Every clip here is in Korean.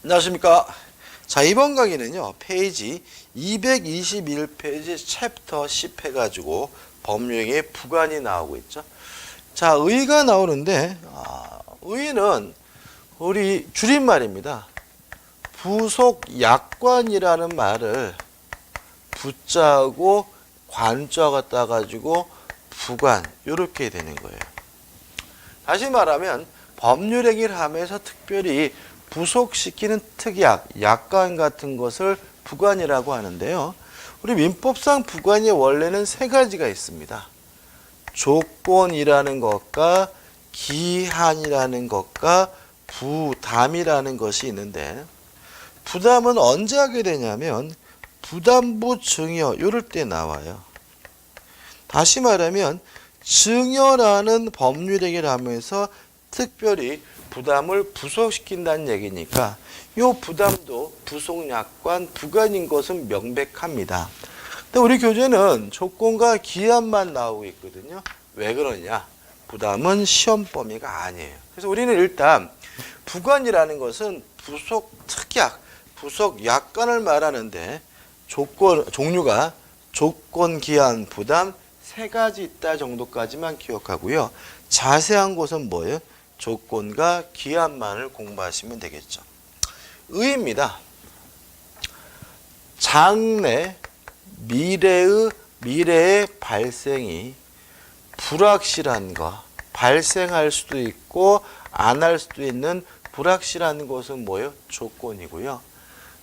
안녕하십니까. 자, 이번 강의는요, 페이지 221페이지 챕터 10 해가지고 법률행위의 부관이 나오고 있죠. 자, 의가 나오는데, 의는 우리 줄임말입니다. 부속약관이라는 말을 부자하고 관자가 따가지고 부관, 이렇게 되는 거예요. 다시 말하면 법률행위를 하면서 특별히 부속시키는 특약, 약관 같은 것을 부관이라고 하는데요. 우리 민법상 부관이 원래는 세 가지가 있습니다. 조건이라는 것과 기한이라는 것과 부담이라는 것이 있는데, 부담은 언제 하게 되냐면 부담부 증여 이럴 때 나와요. 다시 말하면 증여라는 법률행위를 하면서 특별히 부담을 부속시킨다는 얘기니까 이 부담도 부속약관, 부관인 것은 명백합니다. 근데 우리 교재는 조건과 기한만 나오고 있거든요. 왜 그러냐? 부담은 시험 범위가 아니에요. 그래서 우리는 일단 부관이라는 것은 부속 특약, 부속 약관을 말하는데 종류가 조건, 기한, 부담 세 가지 있다 정도까지만 기억하고요. 자세한 것은 뭐예요? 조건과 기한만을 공부하시면 되겠죠. 의입니다. 장래, 미래의 발생이 불확실한 거, 발생할 수도 있고 안 할 수도 있는 불확실한 것은 뭐예요? 조건이고요.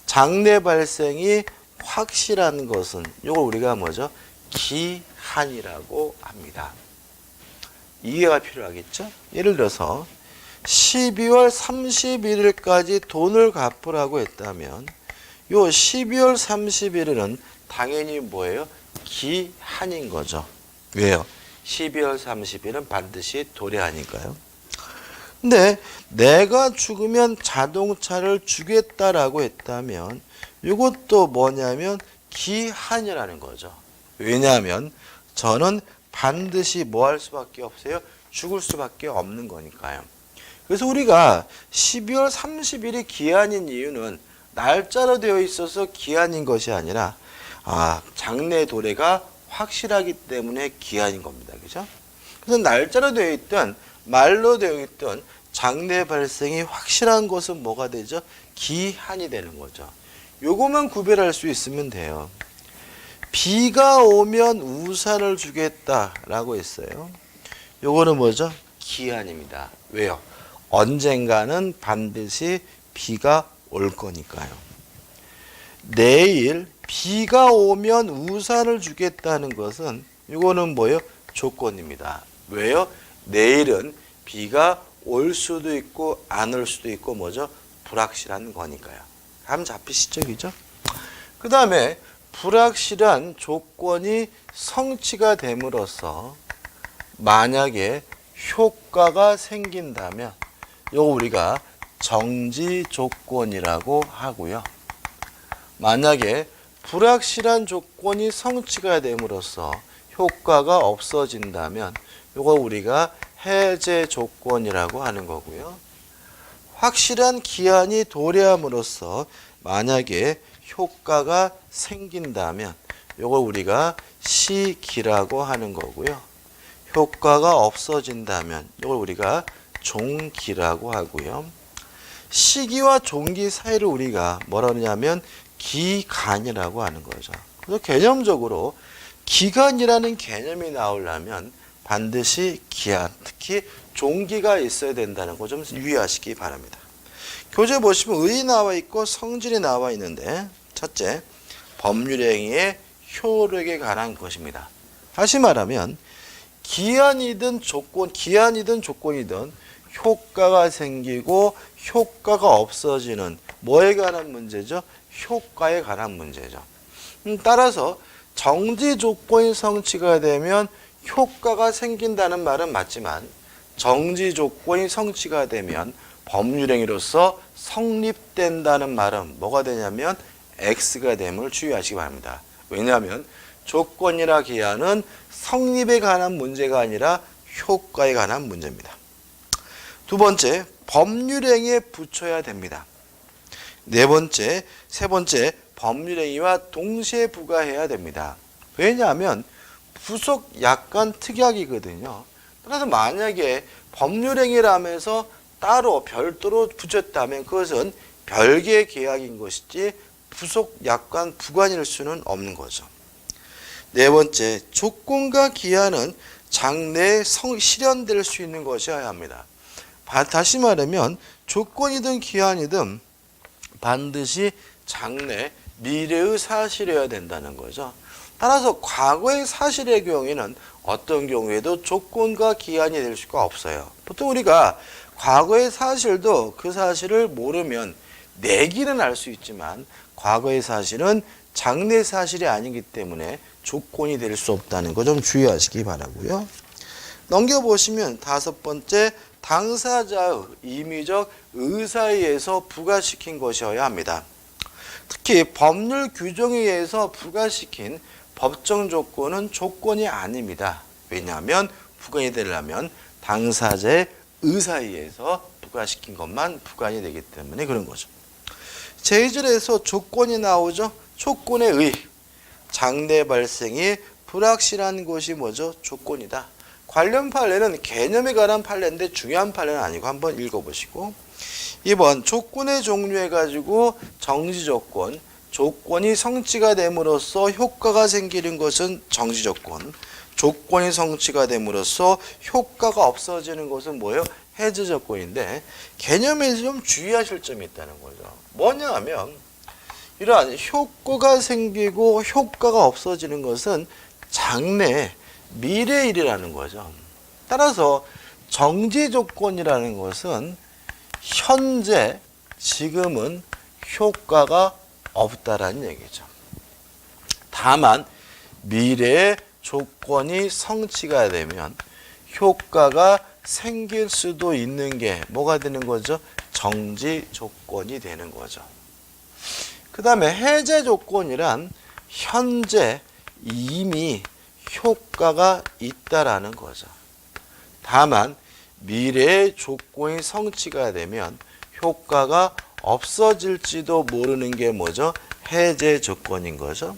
장래 발생이 확실한 것은 이걸 우리가 뭐죠? 기한이라고 합니다. 이해가 필요하겠죠? 예를 들어서 12월 31일까지 돈을 갚으라고 했다면 요 12월 31일은 당연히 뭐예요? 기한인 거죠. 왜요? 12월 30일은 반드시 도래하니까요. 근데 내가 죽으면 자동차를 주겠다라고 했다면 이것도 뭐냐면 기한이라는 거죠. 왜냐하면 저는 반드시 뭐 할 수밖에 없어요? 죽을 수밖에 없는 거니까요. 그래서 우리가 12월 30일이 기한인 이유는 날짜로 되어 있어서 기한인 것이 아니라 장래 도래가 확실하기 때문에 기한인 겁니다. 그죠? 그래서 날짜로 되어 있든 말로 되어 있든 장래 발생이 확실한 것은 뭐가 되죠? 기한이 되는 거죠. 요거만 구별할 수 있으면 돼요. 비가 오면 우산을 주겠다라고 했어요. 요거는 뭐죠? 기한입니다. 왜요? 언젠가는 반드시 비가 올 거니까요. 내일 비가 오면 우산을 주겠다는 것은 이거는 뭐예요? 조건입니다. 왜요? 내일은 비가 올 수도 있고 안 올 수도 있고 뭐죠? 불확실한 거니까요. 감 잡히시죠? 그죠? 그 다음에 불확실한 조건이 성취가 됨으로써 만약에 효과가 생긴다면 이거 우리가 정지 조건이라고 하고요. 만약에 불확실한 조건이 성취가 됨으로써 효과가 없어진다면 이거 우리가 해제 조건이라고 하는 거고요. 확실한 기한이 도래함으로써 만약에 효과가 생긴다면 이걸 우리가 시기라고 하는 거고요. 효과가 없어진다면 이걸 우리가 종기라고 하고요. 시기와 종기 사이를 우리가 뭐라 하냐면 기간이라고 하는 거죠. 그래서 개념적으로 기간이라는 개념이 나오려면 반드시 기한, 특히 종기가 있어야 된다는 거 좀 유의하시기 바랍니다. 교재 보시면 의이 나와 있고 성질이 나와 있는데 첫째, 법률행위의 효력에 관한 것입니다. 다시 말하면 기한이든 조건이든 효과가 생기고 효과가 없어지는 뭐에 관한 문제죠? 효과에 관한 문제죠. 따라서 정지 조건이 성취가 되면 효과가 생긴다는 말은 맞지만 정지 조건이 성취가 되면 법률행위로서 성립된다는 말은 뭐가 되냐면 X가 됨을 주의하시기 바랍니다. 왜냐하면 조건이나 기한은 성립에 관한 문제가 아니라 효과에 관한 문제입니다. 두 번째, 법률행위에 붙여야 됩니다. 세 번째, 법률행위와 동시에 부과해야 됩니다. 왜냐하면 부속 약관 특약이거든요. 따라서 만약에 법률행위라면서 따로 별도로 붙였다면 그것은 별개의 계약인 것이지 부속 약관 부관일 수는 없는 거죠. 네 번째, 조건과 기한은 장래에 실현될 수 있는 것이어야 합니다. 다시 말하면 조건이든 기한이든 반드시 장래, 미래의 사실이어야 된다는 거죠. 따라서 과거의 사실의 경우에는 어떤 경우에도 조건과 기한이 될 수가 없어요. 보통 우리가 과거의 사실도 그 사실을 모르면 내기는 알 수 있지만 과거의 사실은 장래 사실이 아니기 때문에 조건이 될 수 없다는 거 좀 주의하시기 바라고요. 넘겨보시면 다섯 번째, 당사자의 임의적 의사에 의해서 부과시킨 것이어야 합니다. 특히 법률 규정에 의해서 부과시킨 법정 조건은 조건이 아닙니다. 왜냐하면 부관이 되려면 당사자의 의사에 의해서 부과시킨 것만 부관이 되기 때문에 그런 거죠. 제1절에서 조건이 나오죠. 조건에 의. 장래 발생이 불확실한 것이 뭐죠? 조건이다. 관련 판례는 개념에 관한 판례인데 중요한 판례는 아니고 한번 읽어보시고 2번 조건의 종류해 가지고 정지조건, 조건이 성취가 됨으로써 효과가 생기는 것은 정지조건, 조건이 성취가 됨으로써 효과가 없어지는 것은 뭐예요? 해제조건인데 개념에서 좀 주의하실 점이 있다는 거죠. 뭐냐 하면 이러한 효과가 생기고 효과가 없어지는 것은 장래, 미래 일이라는 거죠. 따라서 정지조건이라는 것은 현재, 지금은 효과가 없다라는 얘기죠. 다만 미래의 조건이 성취가 되면 효과가 생길 수도 있는 게 뭐가 되는 거죠? 정지 조건이 되는 거죠. 그 다음에 해제 조건이란 현재 이미 효과가 있다라는 거죠. 다만 미래의 조건이 성취가 되면 효과가 없어질지도 모르는 게 뭐죠? 해제 조건인 거죠.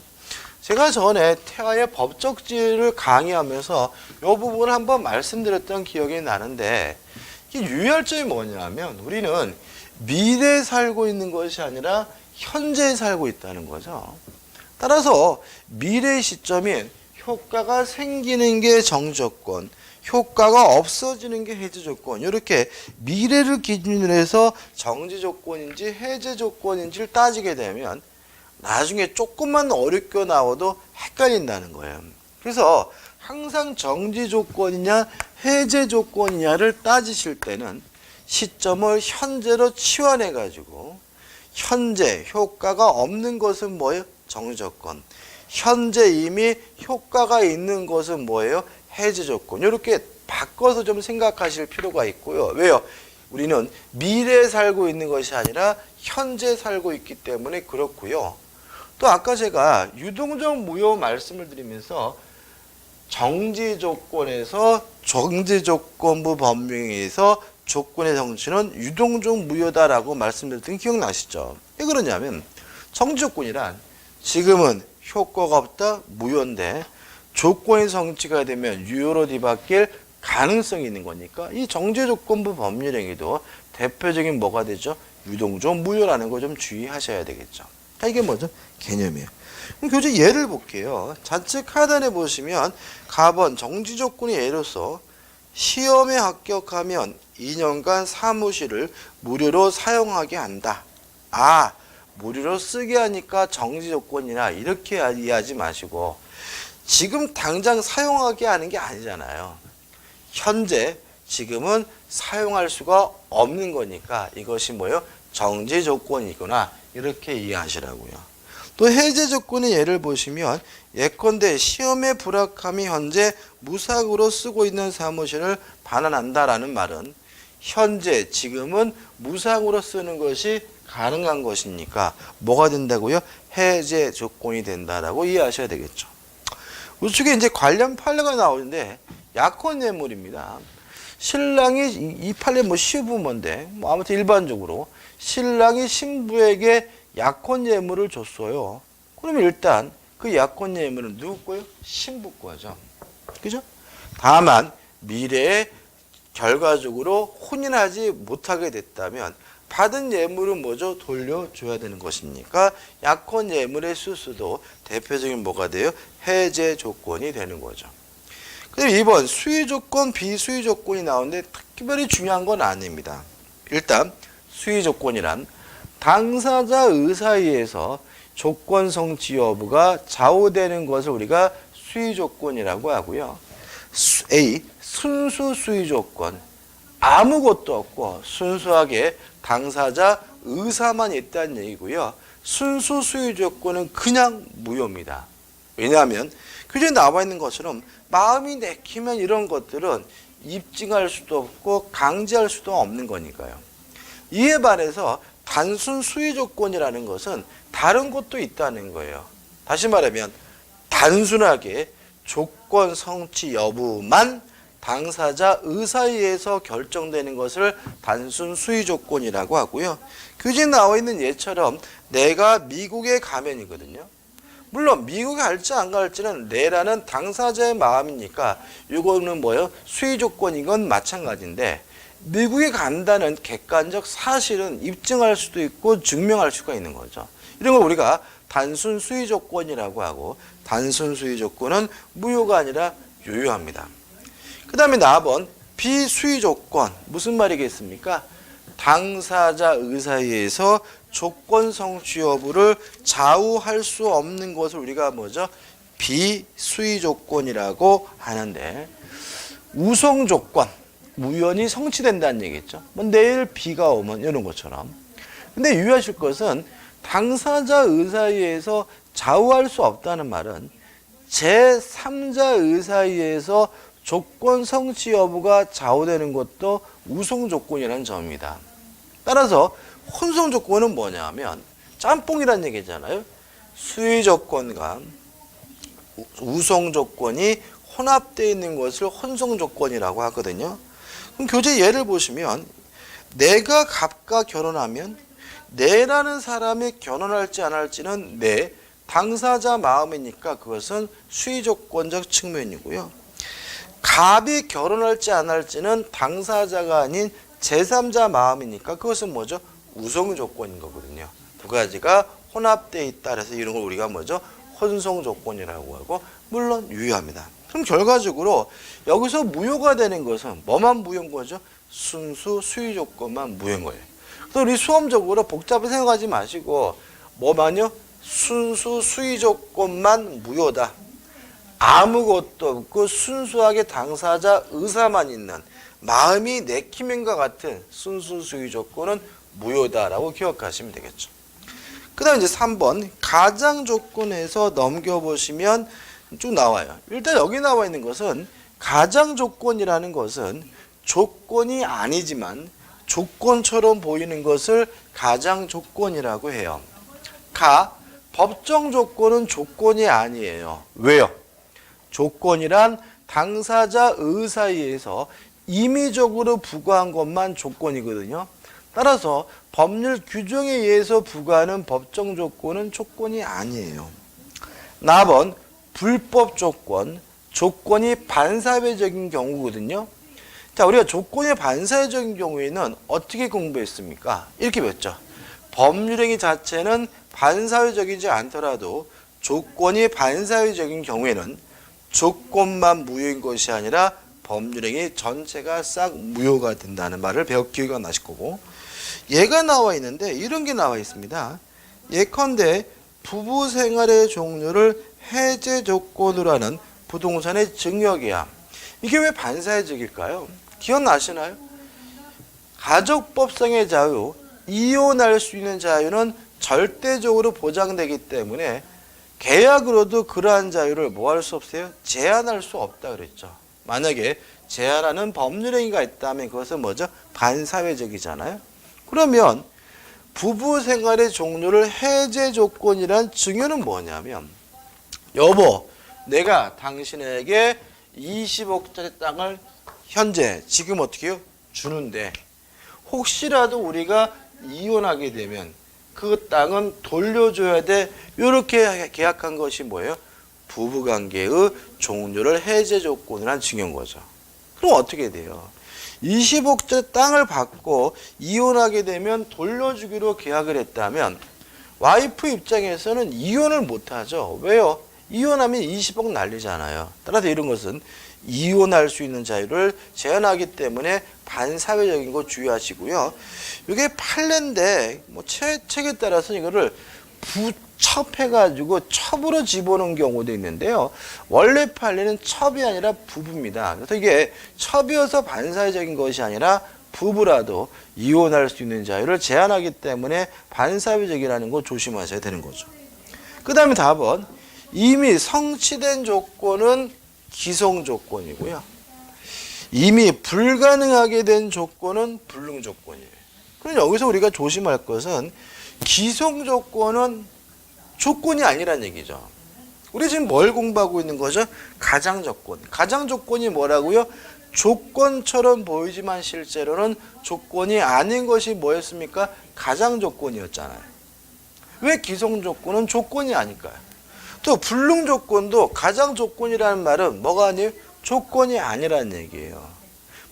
제가 전에 태아의 법적지를 강의하면서 이 부분을 한번 말씀드렸던 기억이 나는데 이게 유의할 점이 뭐냐면 우리는 미래에 살고 있는 것이 아니라 현재에 살고 있다는 거죠. 따라서 미래의 시점인 효과가 생기는 게 정조건, 효과가 없어지는 게 해제 조건. 이렇게 미래를 기준으로 해서 정지 조건인지 해제 조건인지를 따지게 되면 나중에 조금만 어렵게 나와도 헷갈린다는 거예요. 그래서 항상 정지 조건이냐 해제 조건이냐를 따지실 때는 시점을 현재로 치환해 가지고 현재 효과가 없는 것은 뭐예요? 정지 조건. 현재 이미 효과가 있는 것은 뭐예요? 해제 조건. 이렇게 바꿔서 좀 생각하실 필요가 있고요. 왜요? 우리는 미래에 살고 있는 것이 아니라 현재 살고 있기 때문에 그렇고요. 또 아까 제가 유동적 무효 말씀을 드리면서 정지 조건에서 정지 조건부 법령에서 조건의 성취는 유동적 무효다라고 말씀드렸던 게 기억나시죠? 왜 그러냐면 정지 조건이란 지금은 효과가 없다 무효인데 조건의 성취가 되면 유효로 뒤바뀔 가능성이 있는 거니까 이 정지 조건부 법률행위도 대표적인 뭐가 되죠? 유동적 무효라는 거 좀 주의하셔야 되겠죠. 이게 뭐죠? 개념이에요. 그럼 교재 예를 볼게요. 좌측 하단에 보시면 가번 정지 조건이 예로서 시험에 합격하면 2년간 사무실을 무료로 사용하게 한다. 아, 무료로 쓰게 하니까 정지 조건이나 이렇게 이해하지 마시고 지금 당장 사용하게 하는 게 아니잖아요. 현재 지금은 사용할 수가 없는 거니까 이것이 뭐예요? 정지 조건이구나. 이렇게 이해하시라고요. 또 해제 조건의 예를 보시면 예컨대 시험에 불합격함이 현재 무상으로 쓰고 있는 사무실을 반환한다라는 말은 현재 지금은 무상으로 쓰는 것이 가능한 것이니까 뭐가 된다고요? 해제 조건이 된다라고 이해하셔야 되겠죠. 우측에 이제 관련 판례가 나오는데 약혼 뇌물입니다. 신랑이 이 판례 뭐 시부모인데 뭐 아무튼 일반적으로 신랑이 신부에게 약혼 예물을 줬어요. 그러면 일단 그 약혼 예물은 누구 거예요? 신부 거죠. 그죠? 다만 미래에 결과적으로 혼인하지 못하게 됐다면 받은 예물은 뭐죠? 돌려줘야 되는 것이니까 약혼 예물의 수수도 대표적인 뭐가 돼요? 해제 조건이 되는 거죠. 그럼 2번 수의 조건, 비수의 조건이 나오는데 특별히 중요한 건 아닙니다. 일단 수의 조건이란 당사자 의사에서 조건 성취 여부가 좌우되는 것을 우리가 수의 조건이라고 하고요. A. 순수 수의 조건. 아무것도 없고 순수하게 당사자 의사만 있다는 얘기고요. 순수 수의 조건은 그냥 무효입니다. 왜냐하면 규정에 나와 있는 것처럼 마음이 내키면 이런 것들은 입증할 수도 없고 강제할 수도 없는 거니까요. 이에 반해서 단순 수의 조건이라는 것은 다른 것도 있다는 거예요. 다시 말하면 단순하게 조건 성취 여부만 당사자 의사에 의해서 결정되는 것을 단순 수의 조건이라고 하고요. 규정에 나와 있는 예처럼 내가 미국에 가면이거든요. 물론 미국에 갈지 안 갈지는 내라는 당사자의 마음이니까 이거는 뭐예요? 수의 조건인 건 마찬가지인데 미국에 간다는 객관적 사실은 입증할 수도 있고 증명할 수가 있는 거죠. 이런 걸 우리가 단순 수의 조건이라고 하고 단순 수의 조건은 무효가 아니라 유효합니다. 그 다음에 4번 비수의 조건. 무슨 말이겠습니까? 당사자 의사에 의해서 조건 성취 여부를 좌우할 수 없는 것을 우리가 뭐죠? 비수의 조건이라고 하는데 우성 조건. 우연히 성취된다는 얘기겠죠. 뭐 내일 비가 오면 이런 것처럼. 근데 유의하실 것은 당사자 의사에 의해서 좌우할 수 없다는 말은 제3자 의사에 의해서 조건 성취 여부가 좌우되는 것도 우성 조건이라는 점입니다. 따라서 혼성 조건은 뭐냐면 짬뽕이라는 얘기잖아요. 수의 조건과 우성 조건이 혼합되어 있는 것을 혼성 조건이라고 하거든요. 그럼 교재 예를 보시면 내가 갑과 결혼하면 내라는 사람이 결혼할지 안 할지는 내 당사자 마음이니까 그것은 수의 조건적 측면이고요. 갑이 결혼할지 안 할지는 당사자가 아닌 제3자 마음이니까 그것은 뭐죠? 우성 조건인 거거든요. 두 가지가 혼합되어 있다. 그래서 이런 걸 우리가 뭐죠? 혼성 조건이라고 하고 물론 유효합니다. 그럼 결과적으로 여기서 무효가 되는 것은 뭐만 무효인 거죠? 순수 수의 조건만 무효인 거예요. 그래서 우리 수험적으로 복잡하게 생각하지 마시고 뭐만요? 순수 수의 조건만 무효다. 아무것도 없고 순수하게 당사자 의사만 있는 마음이 내키면과 같은 순수 수의 조건은 무효다라고 기억하시면 되겠죠. 그 다음 이제 3번 가장 조건에서 넘겨보시면 쭉 나와요. 일단 여기 나와 있는 것은 가장 조건이라는 것은 조건이 아니지만 조건처럼 보이는 것을 가장 조건이라고 해요. 법정 조건은 조건이 아니에요. 왜요? 조건이란 당사자 의사에 의해서 임의적으로 부과한 것만 조건이거든요. 따라서 법률 규정에 의해서 부과하는 법정 조건은 조건이 아니에요. 4번 불법 조건, 조건이 반사회적인 경우거든요. 자, 우리가 조건이 반사회적인 경우에는 어떻게 공부했습니까? 이렇게 배웠죠. 법률행위 자체는 반사회적이지 않더라도 조건이 반사회적인 경우에는 조건만 무효인 것이 아니라 법률행위 전체가 싹 무효가 된다는 말을 배울 기회가 나실 거고, 얘가 나와 있는데 이런 게 나와 있습니다. 예컨대 부부 생활의 종류를 해제 조건으로 하는 부동산의 증여계약. 이게 왜 반사회적일까요? 기억나시나요? 가족법상의 자유, 이혼할 수 있는 자유는 절대적으로 보장되기 때문에 계약으로도 그러한 자유를 뭐 할 수 없어요? 제한할 수 없다 그랬죠. 만약에 제한하는 법률행위가 있다면 그것은 뭐죠? 반사회적이잖아요. 그러면 부부 생활의 종류를 해제 조건이란 증여는 뭐냐면, 여보, 내가 당신에게 20억짜리 땅을 현재 지금 어떻게 해요? 주는데 혹시라도 우리가 이혼하게 되면 그 땅은 돌려줘야 돼. 이렇게 계약한 것이 뭐예요? 부부관계의 종료를 해제 조건을 한 증여인 거죠. 그럼 어떻게 돼요? 20억짜리 땅을 받고 이혼하게 되면 돌려주기로 계약을 했다면 와이프 입장에서는 이혼을 못하죠. 왜요? 이혼하면 20억 날리잖아요. 따라서 이런 것은 이혼할 수 있는 자유를 제한하기 때문에 반사회적인 거 주의하시고요. 이게 판례인데 뭐 책에 따라서 이거를 부첩해가지고 첩으로 집어넣은 경우도 있는데요. 원래 판례는 첩이 아니라 부부입니다. 그래서 이게 첩이어서 반사회적인 것이 아니라 부부라도 이혼할 수 있는 자유를 제한하기 때문에 반사회적이라는 거 조심하셔야 되는 거죠. 그 다음에 답은 이미 성취된 조건은 기성 조건이고요. 이미 불가능하게 된 조건은 불능 조건이에요. 그럼 여기서 우리가 조심할 것은 기성 조건은 조건이 아니란 얘기죠. 우리 지금 뭘 공부하고 있는 거죠? 가장 조건. 가장 조건이 뭐라고요? 조건처럼 보이지만 실제로는 조건이 아닌 것이 뭐였습니까? 가장 조건이었잖아요. 왜 기성 조건은 조건이 아닐까요? 또 불능 조건도 가장 조건이라는 말은 뭐가 아니에요? 조건이 아니라는 얘기예요.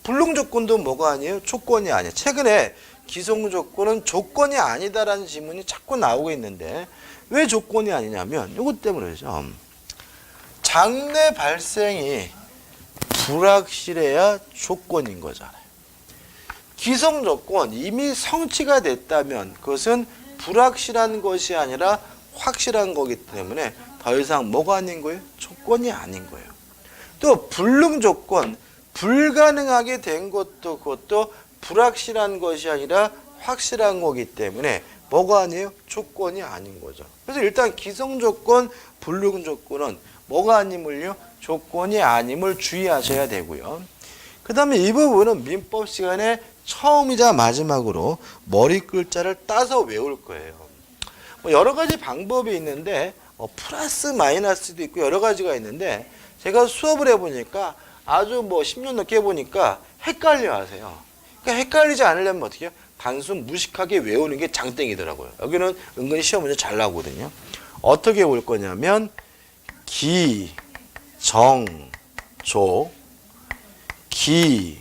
불능 조건도 뭐가 아니에요? 조건이 아니에요. 최근에 기성 조건은 조건이 아니다라는 질문이 자꾸 나오고 있는데 왜 조건이 아니냐면 이것 때문이죠. 장래 발생이 불확실해야 조건인 거잖아요. 기성 조건 이미 성취가 됐다면 그것은 불확실한 것이 아니라 확실한 거기 때문에 더 이상 뭐가 아닌 거예요? 조건이 아닌 거예요. 또 불능 조건, 불가능하게 된 것도 그것도 불확실한 것이 아니라 확실한 거기 때문에 뭐가 아니에요? 조건이 아닌 거죠. 그래서 일단 기성 조건, 불능 조건은 뭐가 아님을요? 조건이 아님을 주의하셔야 되고요. 그 다음에 이 부분은 민법 시간에 처음이자 마지막으로 머리 글자를 따서 외울 거예요. 뭐 여러 가지 방법이 있는데 플러스 마이너스도 있고 여러 가지가 있는데 제가 수업을 해보니까 아주 10년 넘게 해보니까 헷갈려 하세요. 그러니까 헷갈리지 않으려면 어떻게 해요? 단순 무식하게 외우는 게 장땡이더라고요. 여기는 은근히 시험 문제 잘 나오거든요. 어떻게 외울 거냐면 기, 정, 조, 기,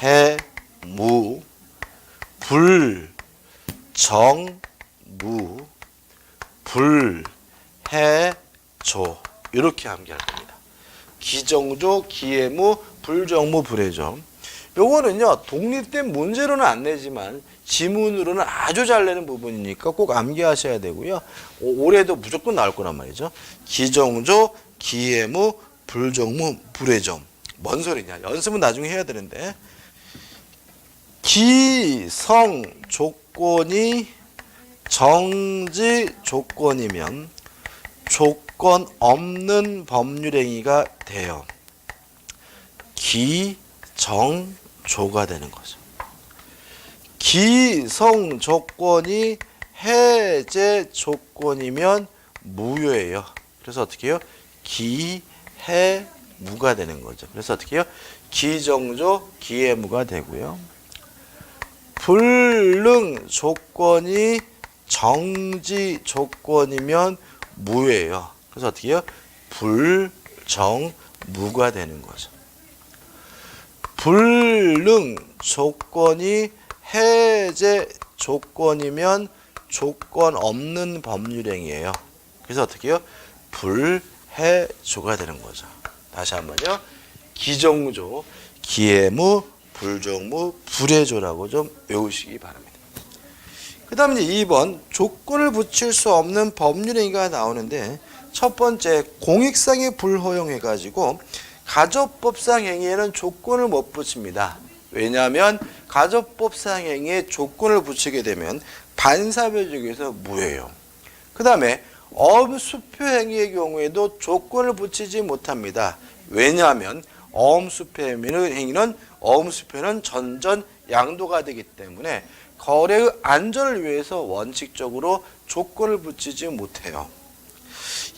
해, 무, 불, 정, 무, 불, 해, 조 이렇게 암기할 겁니다. 기정조, 기해무, 불정무, 불해조. 요거는요 독립된 문제로는 안 내지만 지문으로는 아주 잘 내는 부분이니까 꼭 암기하셔야 되고요. 올해도 무조건 나올 거란 말이죠. 기정조, 기해무, 불정무, 불해조. 뭔 소리냐? 연습은 나중에 해야 되는데 기성 조건이 정지 조건이면 조건 없는 법률행위가 돼요. 기정조가 되는 거죠. 기성 조건이 해제 조건이면 무효예요. 그래서 어떻게 해요? 기해무가 되는 거죠. 그래서 어떻게 해요? 기정조, 기해무가 되고요. 불능 조건이 정지 조건이면 무예요. 그래서 어떻게 해요? 불정무가 되는 거죠. 불능 조건이 해제 조건이면 조건 없는 법률행위예요. 그래서 어떻게 해요? 불해조가 되는 거죠. 다시 한번요. 기정조, 기해무, 불정무, 불해조라고 좀 외우시기 바랍니다. 그 다음에 2번 조건을 붙일 수 없는 법률행위가 나오는데 첫 번째 공익상의 불허용해가지고 가족법상 행위에는 조건을 못 붙입니다. 왜냐하면 가족법상 행위에 조건을 붙이게 되면 반사회적에서 무효예요. 그 다음에 엄수표 행위의 경우에도 조건을 붙이지 못합니다. 왜냐하면 엄수표 행위는 엄수표는 전전 양도가 되기 때문에 거래의 안전을 위해서 원칙적으로 조건을 붙이지 못해요.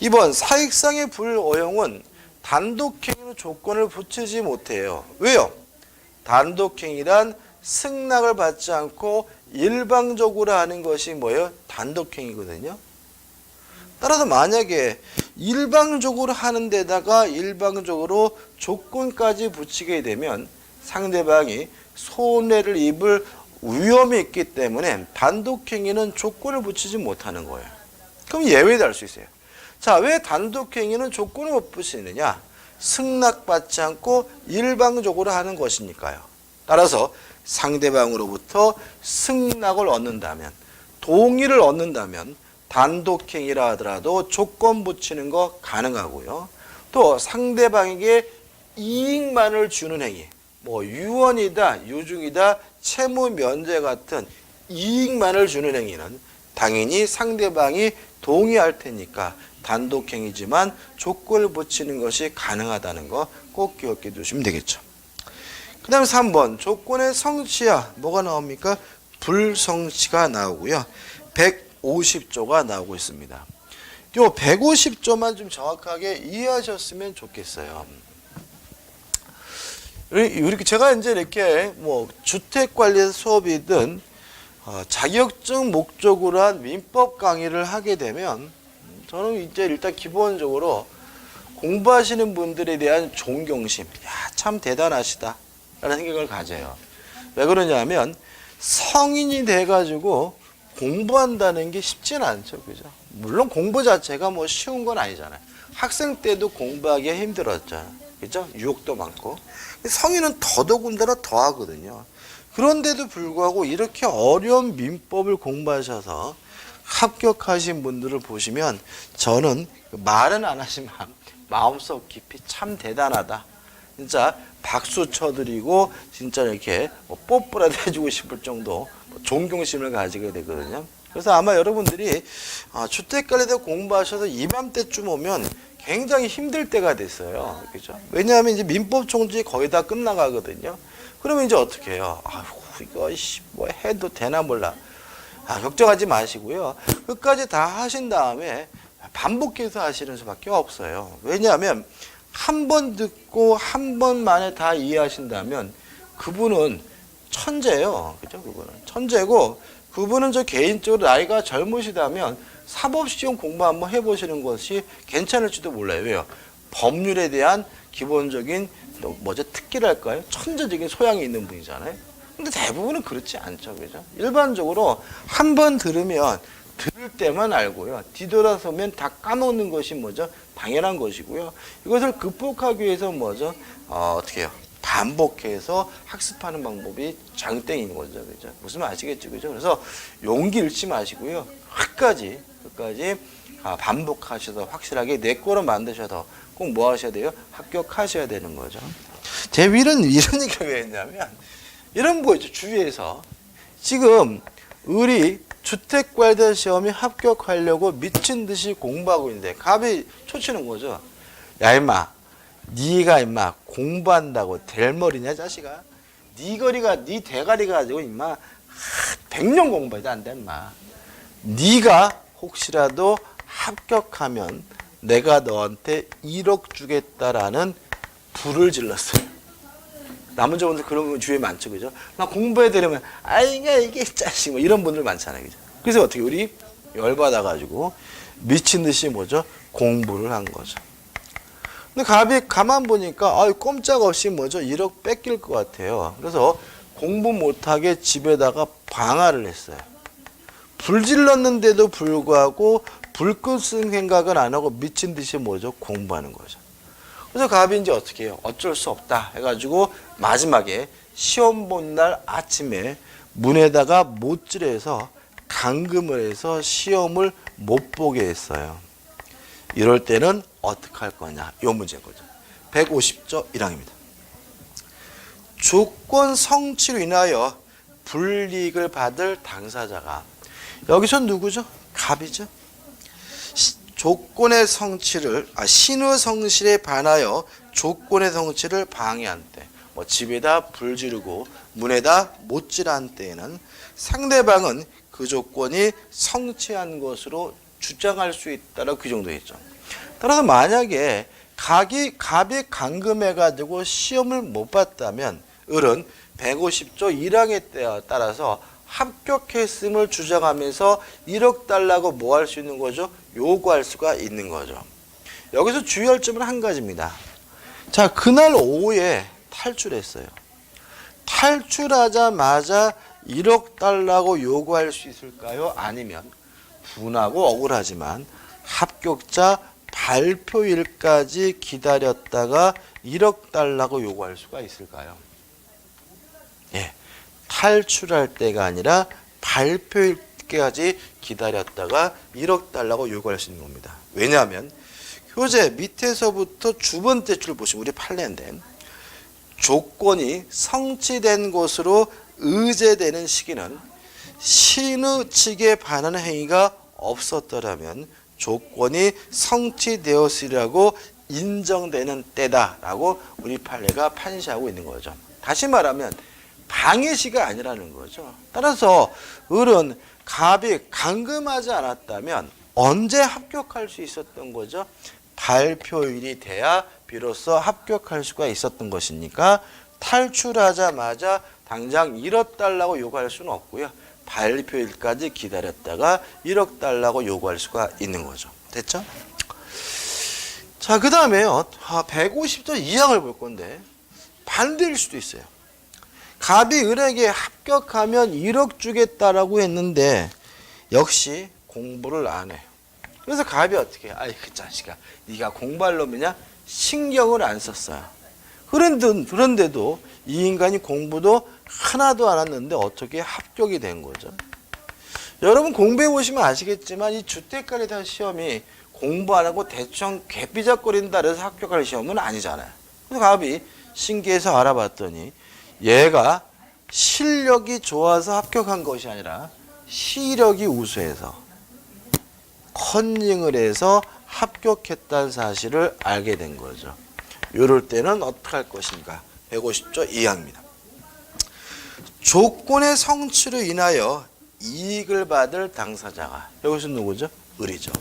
2번 사익상의 불허용은 단독행위로 조건을 붙이지 못해요. 왜요? 단독행위란 승낙을 받지 않고 일방적으로 하는 것이 뭐예요? 단독행위거든요. 따라서 만약에 일방적으로 하는 데다가 일방적으로 조건까지 붙이게 되면 상대방이 손해를 입을 위험이 있기 때문에 단독행위는 조건을 붙이지 못하는 거예요. 그럼 예외도 할 수 있어요. 자, 왜 단독행위는 조건을 못 붙이느냐? 승낙받지 않고 일방적으로 하는 것이니까요. 따라서 상대방으로부터 승낙을 얻는다면, 동의를 얻는다면 단독행위라 하더라도 조건 붙이는 거 가능하고요. 또 상대방에게 이익만을 주는 행위, 뭐 유언이다, 유증이다, 채무 면제 같은 이익만을 주는 행위는 당연히 상대방이 동의할 테니까 단독행위지만 조건을 붙이는 것이 가능하다는 거 꼭 기억해 두시면 되겠죠. 그 다음에 3번 조건의 성취야 뭐가 나옵니까? 불성취가 나오고요. 150조가 나오고 있습니다. 요 150조만 좀 정확하게 이해하셨으면 좋겠어요. 이렇게 제가 이제 이렇게 뭐 주택관리 수업이든 자격증 목적으로 한 민법 강의를 하게 되면 저는 이제 일단 기본적으로 공부하시는 분들에 대한 존경심, 야, 참 대단하시다 라는 생각을 가져요. 왜 그러냐면 성인이 돼가지고 공부한다는 게 쉽지는 않죠. 그죠? 물론 공부 자체가 뭐 쉬운 건 아니잖아요. 학생 때도 공부하기가 힘들었잖아요. 그죠? 유혹도 많고. 성인은 더더군다나 더 하거든요. 그런데도 불구하고 이렇게 어려운 민법을 공부하셔서 합격하신 분들을 보시면 저는 말은 안 하지만 마음속 깊이 참 대단하다. 진짜 박수 쳐드리고 진짜 이렇게 뽀뽀라도 해주고 싶을 정도 존경심을 가지게 되거든요. 그래서 아마 여러분들이 주택관리대 공부하셔서 이맘때쯤 오면 굉장히 힘들 때가 됐어요. 그죠? 왜냐하면 이제 민법 총칙이 거의 다 끝나가거든요. 그러면 이제 어떻게 해요? 아이고, 이거 뭐 해도 되나 몰라. 걱정하지 마시고요. 끝까지 다 하신 다음에 반복해서 하시는 수밖에 없어요. 왜냐하면 한 번 듣고 한 번 만에 다 이해하신다면 그분은 천재예요. 그죠? 그분은 천재고 그분은 저 개인적으로 나이가 젊으시다면 사법시험 공부 한번 해보시는 것이 괜찮을지도 몰라요. 왜요? 법률에 대한 기본적인 특기랄까요? 천재적인 소양이 있는 분이잖아요. 근데 대부분은 그렇지 않죠. 그죠? 일반적으로 한 번 들으면 들을 때만 알고요. 뒤돌아서면 다 까먹는 것이 뭐죠? 당연한 것이고요. 이것을 극복하기 위해서 뭐죠? 어떻게 해요? 반복해서 학습하는 방법이 장땡인 거죠. 그죠? 무슨 말 아시겠죠? 그죠? 그래서 용기 잃지 마시고요. 끝까지 반복하셔서 확실하게 내 거로 만드셔서 꼭 뭐 하셔야 돼요? 합격하셔야 되는 거죠. 제 위는 이런 얘기가 왜 했냐면 이런 거 있죠. 주위에서 지금 우리 주택관리대 시험에 합격하려고 미친 듯이 공부하고 있는데 갑이 초치는 거죠. 야 임마, 네가 임마 공부한다고 될 머리냐 자식아? 네 대가리 가지고 임마 100년 공부해도 안 돼 임마. 네가 혹시라도 합격하면 내가 너한테 1억 주겠다라는 불을 질렀어요. 남은 분들 그런 거 주위에 많죠, 그죠? 나 공부해 드리면 이게 자식 뭐 이런 분들 많잖아요, 그죠? 그래서 어떻게 우리 열받아가지고 미친 듯이 뭐죠? 공부를 한 거죠. 근데 갑이 가만 보니까 꼼짝없이 뭐죠? 1억 뺏길 것 같아요. 그래서 공부 못하게 집에다가 방화를 했어요. 불 질렀는데도 불구하고 불 끄는 생각은 안 하고 미친 듯이 뭐죠? 공부하는 거죠. 그래서 갑이 이제 어떻게 해요? 어쩔 수 없다 해가지고 마지막에 시험 본 날 아침에 문에다가 못질해서 감금을 해서 시험을 못 보게 했어요. 이럴 때는 어떻게 할 거냐? 이 문제인 거죠. 150조 1항입니다. 조건 성취로 인하여 불이익을 받을 당사자가 여기서 누구죠? 갑이죠. 조건의 성취를 신의 성실에 반하여 조건의 성취를 방해한 때, 집에다 불 지르고 문에다 못질한 때에는 상대방은 그 조건이 성취한 것으로 주장할 수 있다라고 규정되어 있죠. 따라서 만약에 갑이 감금해가지고 시험을 못 봤다면 을은 150조 1항에 따라서 합격했음을 주장하면서 1억 달라고 뭐 할 수 있는 거죠? 요구할 수가 있는 거죠. 여기서 주의할 점은 한 가지입니다. 자, 그날 오후에 탈출했어요. 탈출하자마자 1억 달라고 요구할 수 있을까요? 아니면 분하고 억울하지만 합격자 발표일까지 기다렸다가 1억 달라고 요구할 수가 있을까요? 예, 탈출할 때가 아니라 발표일까지 기다렸다가 1억 달라고 요구할 수 있는 겁니다. 왜냐하면 교재 밑에서부터 주 번째 줄 보시면 우리 판례인데 조건이 성취된 것으로 의제되는 시기는 신의 측에 반하는 행위가 없었더라면 조건이 성취되었으리라고 인정되는 때다라고 우리 판례가 판시하고 있는 거죠. 다시 말하면 방해시가 아니라는 거죠. 따라서 을은 갑이 감금하지 않았다면 언제 합격할 수 있었던 거죠? 발표일이 돼야 비로소 합격할 수가 있었던 것이니까 탈출하자마자 당장 1억 달라고 요구할 수는 없고요. 발표일까지 기다렸다가 1억 달라고 요구할 수가 있는 거죠. 됐죠? 자, 그 다음에요. 150조 2항을 볼 건데 반대일 수도 있어요. 갑이 을에게 합격하면 1억 주겠다라고 했는데 역시 공부를 안 해요. 그래서 갑이 어떻게 해요? 아이 그 자식아, 네가 공부할 놈이냐? 신경을 안 썼어요. 그런데도 이 인간이 공부도 하나도 안 했는데 어떻게 합격이 된 거죠? 여러분 공부해 보시면 아시겠지만 이 주택관에 대한 시험이 공부 안 하고 대충 개삐작거린다 해서 합격할 시험은 아니잖아요. 그래서 갑이 신기해서 알아봤더니 얘가 실력이 좋아서 합격한 것이 아니라 시력이 우수해서 컨닝을 해서 합격했다는 사실을 알게 된 거죠. 이럴 때는 어떻게 할 것인가? 150조 2항입니다. 조건의 성취로 인하여 이익을 받을 당사자가 여기서 누구죠? 을이죠.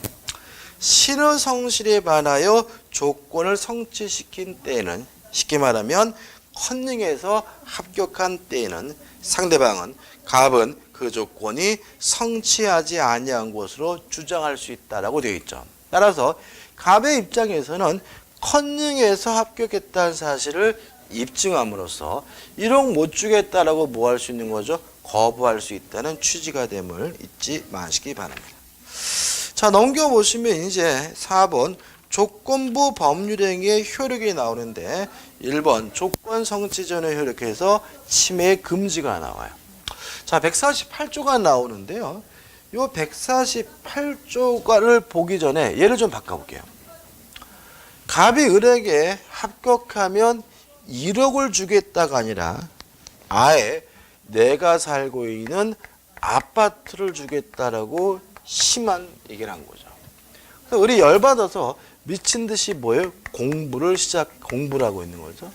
신의 성실에 반하여 조건을 성취시킨 때에는 쉽게 말하면 컨닝에서 합격한 때에는 상대방은 갑은 그 조건이 성취하지 아니한 것으로 주장할 수 있다라고 되어 있죠. 따라서 갑의 입장에서는 컨닝에서 합격했다는 사실을 입증함으로써 1억 못 주겠다라고 뭐 할 수 있는 거죠? 거부할 수 있다는 취지가 됨을 잊지 마시기 바랍니다. 자, 넘겨보시면 이제 4번 조건부 법률행위의 효력이 나오는데 1번 조건 성취 전에 효력해서 침해 금지가 나와요. 자, 148조가 나오는데요. 이 148조가를 보기 전에 예를 좀 바꿔볼게요. 갑이 을에게 합격하면 1억을 주겠다가 아니라 아예 내가 살고 있는 아파트를 주겠다라고 심한 얘기를 한 거죠. 그래서 을이 열받아서 미친 듯이 뭐예요? 공부를 하고 있는 거죠.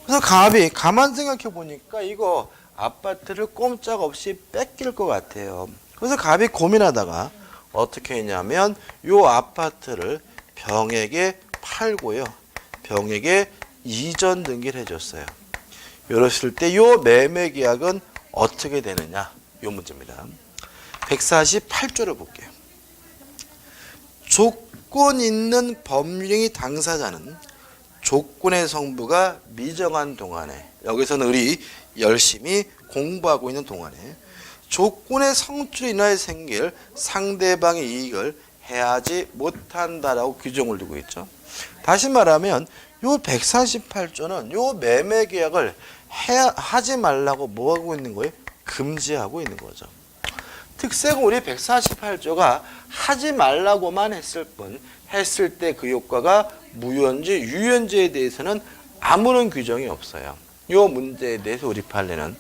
그래서 갑이 가만 생각해 보니까 이거 아파트를 꼼짝없이 뺏길 것 같아요. 그래서 갑이 고민하다가 어떻게 했냐면 요 아파트를 병에게 팔고요. 병에게 이전 등기를 해줬어요. 이랬을 때 요 매매 계약은 어떻게 되느냐? 요 문제입니다. 148조를 볼게요. 조건 있는 법률행위 당사자는 조건의 성부가 미정한 동안에 여기서는 을이 열심히 공부하고 있는 동안에 조건의 성취로 인하여 생길 상대방의 이익을 해하지 못한다라고 규정을 두고 있죠. 다시 말하면 요 148조는 요 매매 계약을 하지 말라고 뭐 하고 있는 거예요? 금지하고 있는 거죠. 특색은 우리 148조가 하지 말라고만 했을 뿐 했을 때 그 효과가 무효인지 유효인지에 대해서는 아무런 규정이 없어요. 이 문제에 대해서 우리 판례는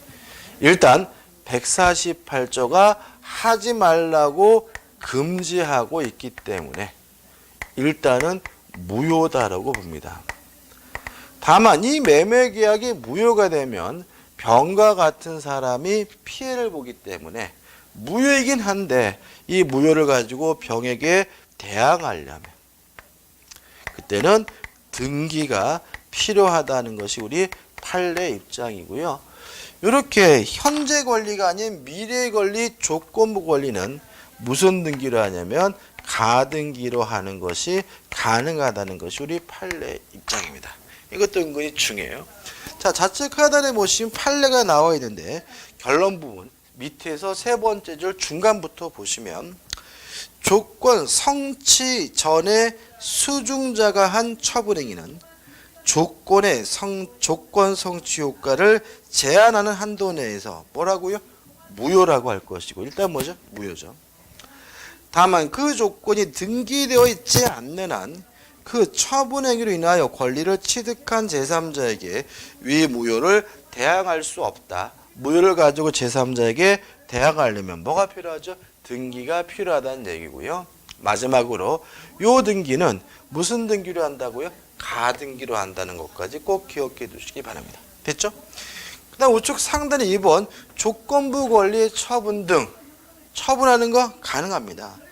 일단 148조가 하지 말라고 금지하고 있기 때문에 일단은 무효다라고 봅니다. 다만 이 매매 계약이 무효가 되면 병과 같은 사람이 피해를 보기 때문에 무효이긴 한데 이 무효를 가지고 병에게 대항하려면 그때는 등기가 필요하다는 것이 우리 판례 입장이고요. 이렇게 현재 권리가 아닌 미래 권리, 조건부 권리는 무슨 등기로 하냐면 가등기로 하는 것이 가능하다는 것이 우리 판례 입장입니다. 이것도 은근히 중요해요. 자, 좌측 하단에 보시면 판례가 나와 있는데 결론 부분 밑에서 세 번째 줄 중간부터 보시면 조건 성취 전에 수중자가 한 처분행위는 조건 성취 효과를 제한하는 한도 내에서 뭐라고요? 무효라고 할 것이고 일단 뭐죠? 무효죠. 다만 그 조건이 등기되어 있지 않는 한 그 처분행위로 인하여 권리를 취득한 제3자에게 위 무효를 대항할 수 없다. 무효를 가지고 제3자에게 대항하려면 뭐가 필요하죠? 등기가 필요하다는 얘기고요. 마지막으로 요 등기는 무슨 등기로 한다고요? 가등기로 한다는 것까지 꼭 기억해 두시기 바랍니다. 됐죠? 그 다음 우측 상단에 2번 조건부 권리의 처분 등 처분하는 거 가능합니다.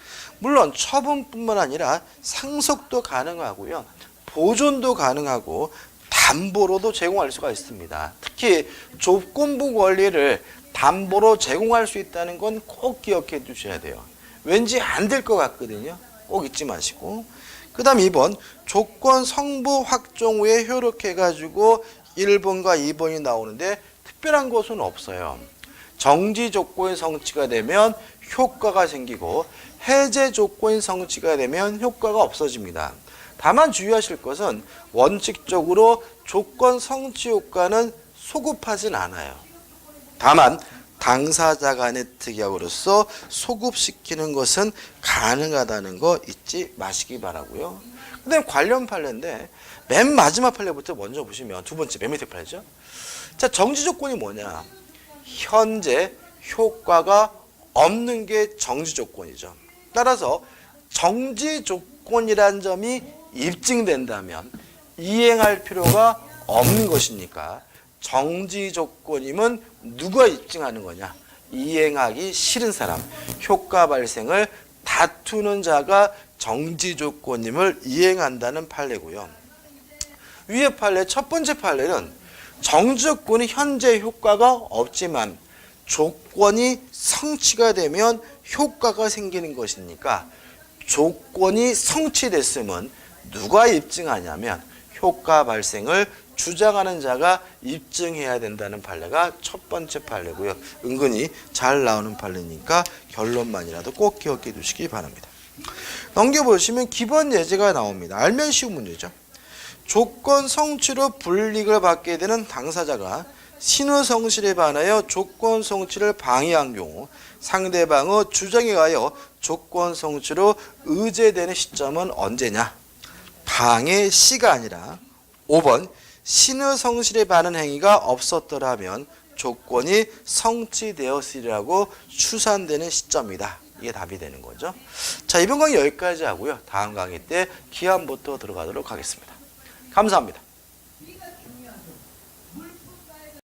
물론 처분뿐만 아니라 상속도 가능하고요. 보존도 가능하고 담보로도 제공할 수가 있습니다. 특히 조건부 권리를 담보로 제공할 수 있다는 건 꼭 기억해 두셔야 돼요. 왠지 안 될 것 같거든요. 꼭 잊지 마시고. 그 다음 2번 조건 성부 확정 후에 효력해가지고 1번과 2번이 나오는데 특별한 것은 없어요. 정지 조건이 성취가 되면 효과가 생기고 해제 조건이 성취가 되면 효과가 없어집니다. 다만 주의하실 것은 원칙적으로 조건 성취 효과는 소급하진 않아요. 다만 당사자 간의 특약으로서 소급시키는 것은 가능하다는 거 잊지 마시기 바라고요. 그다음 관련 판례인데 맨 마지막 판례부터 먼저 보시면 두 번째 맨 밑에 판례죠. 자, 정지 조건이 뭐냐? 현재 효과가 없는 게 정지 조건이죠. 따라서 정지 조건이란 점이 입증된다면 이행할 필요가 없는 것이니까 정지 조건임은 누가 입증하는 거냐? 이행하기 싫은 사람, 효과 발생을 다투는 자가 정지 조건임을 이행한다는 판례고요. 위의 판례 첫 번째 판례는 정지 조건이 현재 효과가 없지만 조건이 성취가 되면 효과가 생기는 것이니까 조건이 성취됐으면 누가 입증하냐면 효과 발생을 주장하는 자가 입증해야 된다는 판례가 첫 번째 판례고요. 은근히 잘 나오는 판례니까 결론만이라도 꼭 기억해 두시기 바랍니다. 넘겨보시면 기본 예제가 나옵니다. 알면 쉬운 문제죠. 조건 성취로 불이익을 받게 되는 당사자가 신의 성실에 반하여 조건 성취를 방해한 경우 상대방의 주장에 의하여 조건 성취로 의제되는 시점은 언제냐? 방해 시가 아니라 5번 신의 성실에 반한 행위가 없었더라면 조건이 성취되었으리라고 추산되는 시점이다. 이게 답이 되는 거죠. 자, 이번 강의 여기까지 하고요. 다음 강의 때 기한부터 들어가도록 하겠습니다. 감사합니다.